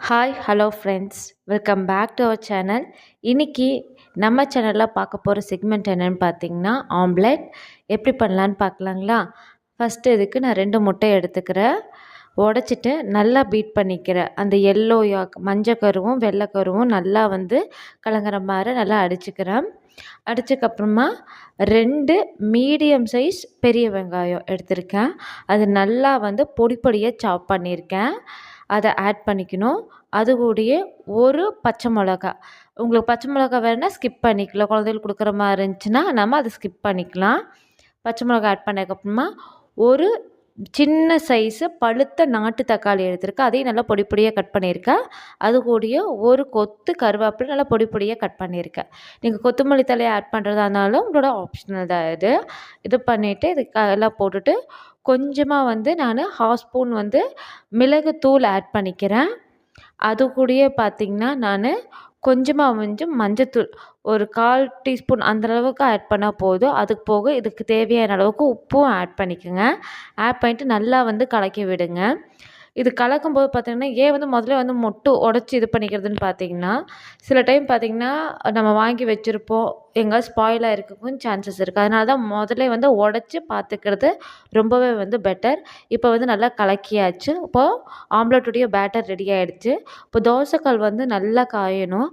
Hi hello friends, welcome back to our channel. இன்றைக்கி நம்ம சேனலில் பார்க்க போகிற செக்மெண்ட் என்னென்னு பார்த்தீங்கன்னா, ஆம்லெட் எப்படி பண்ணலான்னு பார்க்கலாங்களா. ஃபஸ்ட்டு இதுக்கு நான் 2 முட்டை எடுத்துக்கிறேன். உடச்சிட்டு நல்லா பீட் பண்ணிக்கிறேன். அந்த எல்லோ மஞ்சள் கருவும் வெள்ளை கருவும் நல்லா கலங்குற மாதிரி நல்லா அடிச்சுக்கிறேன். அடித்ததுக்கப்புறமா 2 மீடியம் சைஸ் பெரிய வெங்காயம் எடுத்திருக்கேன். அது நல்லா பொடி பொடியாக சாப் பண்ணியிருக்கேன். அதை ஆட் பண்ணிக்கணும். அது கூடயே ஒரு பச்சை மிளகா, உங்களுக்கு பச்சை மிளகா வேணுன்னா ஸ்கிப் பண்ணிக்கலாம். குழந்தைகளுக்கு கொடுக்குற மாதிரி இருந்துச்சுன்னா நம்ம அதை ஸ்கிப் பண்ணிக்கலாம். பச்சை மிளகா ஆட் பண்ணதுக்கப்புறமா ஒரு சின்ன சைஸு பழுத்த நாட்டு தக்காளி எடுத்திருக்கேன். அதையும் நல்லா பொடி பொடியாக கட் பண்ணியிருக்கேன். அது கூடயே ஒரு கொத்து கருவேப்பிலை நல்லா பொடி பொடியாக கட் பண்ணியிருக்கேன். நீங்கள் கொத்தமல்லி தழையை ஆட் பண்ணுறதா இருந்தாலும் உங்களோட ஆப்ஷனல் தான் இது பண்ணிவிட்டு இது எல்லாம் போட்டுட்டு கொஞ்சமாக நான் 1/2 ஸ்பூன் மிளகுத்தூள் ஆட் பண்ணிக்கிறேன். அது கூடயே பார்த்திங்கன்னா நான் கொஞ்சமாக மஞ்சத்தூள் ஒரு 1/4 டீஸ்பூன் அந்தளவுக்கு ஆட் பண்ணால் போதும். அதுக்கு போக இதுக்கு தேவையான அளவுக்கு உப்பும் ஆட் பண்ணிக்கோங்க. ஆட் பண்ணிவிட்டு நல்லா கலக்கி விடுங்க. இது கலக்கும்போது பார்த்திங்கன்னா ஏன் முதல்ல மொட்டு உடச்சி இது பண்ணிக்கிறதுன்னு பார்த்திங்கன்னா, சில டைம் பார்த்திங்கன்னா நம்ம வாங்கி வச்சுருப்போம், எங்கேயாவது ஸ்பாயில் ஆகிருக்கவும் சான்சஸ் இருக்குது. அதனால தான் முதல்ல உடச்சி பார்த்துக்கிறது ரொம்பவே பெட்டர். இப்போ நல்லா கலக்கியாச்சு. இப்போது ஆம்லெட்டுடைய பேட்டர் ரெடி ஆகிடுச்சு. இப்போ தோசைக்கல் நல்லா காயணும்.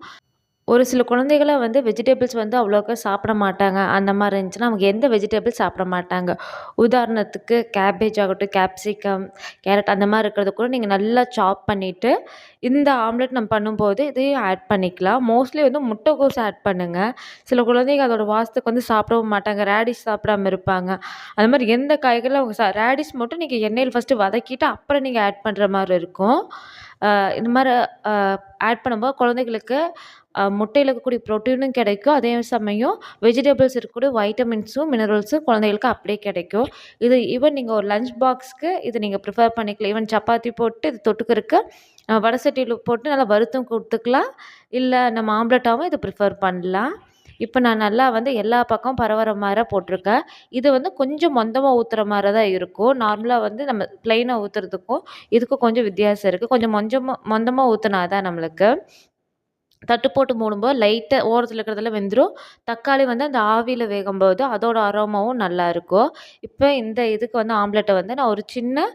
ஒரு சில குழந்தைகள வெஜிடபிள்ஸ் அவ்வளோக்கா சாப்பிட மாட்டாங்க. அந்த மாதிரி இருந்துச்சுன்னா அவங்க எந்த வெஜிடபிள்ஸ் சாப்பிட மாட்டாங்க. உதாரணத்துக்கு கேபேஜ் ஆகட்டும், கேப்சிகம், கேரட் அந்த மாதிரி இருக்கிறத கூட நீங்கள் நல்லா சாப் பண்ணிவிட்டு இந்த ஆம்லெட் நம்ம பண்ணும்போது இதையும் ஆட் பண்ணிக்கலாம். மோஸ்ட்லி முட்டைக்கோஸ் ஆட் பண்ணுங்கள். சில குழந்தைங்க அதோடய வாசத்துக்கு சாப்பிடவும் மாட்டாங்க. ரேடிஷ் சாப்பிடாம இருப்பாங்க. அந்த மாதிரி எந்த காய்கறியும் அவங்க ரேடிஷ் மட்டும் நீங்கள் எண்ணெயில் ஃபஸ்ட்டு வதக்கிட்டு அப்புறம் நீங்கள் ஆட் பண்ணுற மாதிரி இருக்கும். இந்த மாதிரி ஆட் பண்ணும்போது குழந்தைகளுக்கு முட்டையில் இருக்கக்கூடிய ப்ரோட்டீனும் கிடைக்கும். அதே சமயம் வெஜிடபிள்ஸ் இருக்கக்கூடிய வைட்டமின்ஸும் மினரல்ஸும் குழந்தைகளுக்கு அப்படியே கிடைக்கும். இது ஈவன் நீங்கள் ஒரு லஞ்ச் பாக்ஸ்க்கு இது நீங்கள் ப்ரிஃபர் பண்ணிக்கலாம். ஈவன் சப்பாத்தி போட்டு இது தொட்டுக்கிறதுக்கு வடை சட்டியில் போட்டு நல்லா வறுத்தும் கொடுத்துக்கலாம். இல்லை நம்ம ஆம்லெட்டாகவும் இது ப்ரிஃபர் பண்ணலாம். இப்போ நான் நல்லா எல்லா பக்கமும் பரவுற மாதிரி போட்டிருக்கேன். இது கொஞ்சம் மொந்தமாக ஊற்றுற மாதிரி தான் இருக்கும். நார்மலாக நம்ம ப்ளைனாக ஊற்றுறதுக்கும் இதுக்கும் கொஞ்சம் வித்தியாசம் இருக்குது. கொஞ்சம் மொந்தமாக ஊற்றினா தான் நம்மளுக்கு. தட்டு போட்டு மூடும்போது லைட்டாக ஓரத்தில் இருக்கிறதெல்லாம் வெந்துடும். தக்காளி அந்த ஆவியில் வேகும்போது அதோட அரோமாவும் நல்லாயிருக்கும். இப்போ இந்த இதுக்கு ஆம்லெட்டை நான் ஒரு சின்ன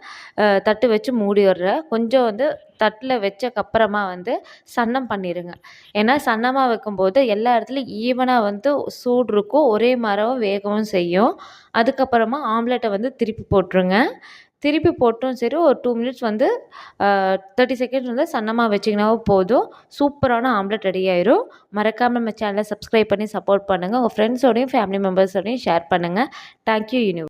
தட்டு வச்சு மூடிடுறேன். கொஞ்சம் தட்டில் வச்சக்கப்புறமா சன்னம் பண்ணிடுங்க. ஏன்னா சன்னமாக வைக்கும்போது எல்லா இடத்துலையும் ஈவனாக சூடு இருக்கும். ஒரே மரம் வேகவும் செய்யும். அதுக்கப்புறமா ஆம்லெட்டை திருப்பி போட்டுருங்க. திருப்பி போட்டும் சரி ஒரு 2 மினிட்ஸ் 30 செகண்ட்ஸ் சன்னமாக வச்சிங்கனாவும் போதும். சூப்பரான ஆம்லெட் ரெடி ஆயிரும். மறக்காமல் நம்ம சேனலை சப்ஸ்கிரைப் பண்ணி சப்போர்ட் பண்ணுங்கள். உங்கள் ஃப்ரெண்ட்ஸோடையும் ஃபேமிலி மெம்பர்ஸோடையும் ஷேர் பண்ணுங்கள். Thank you universe.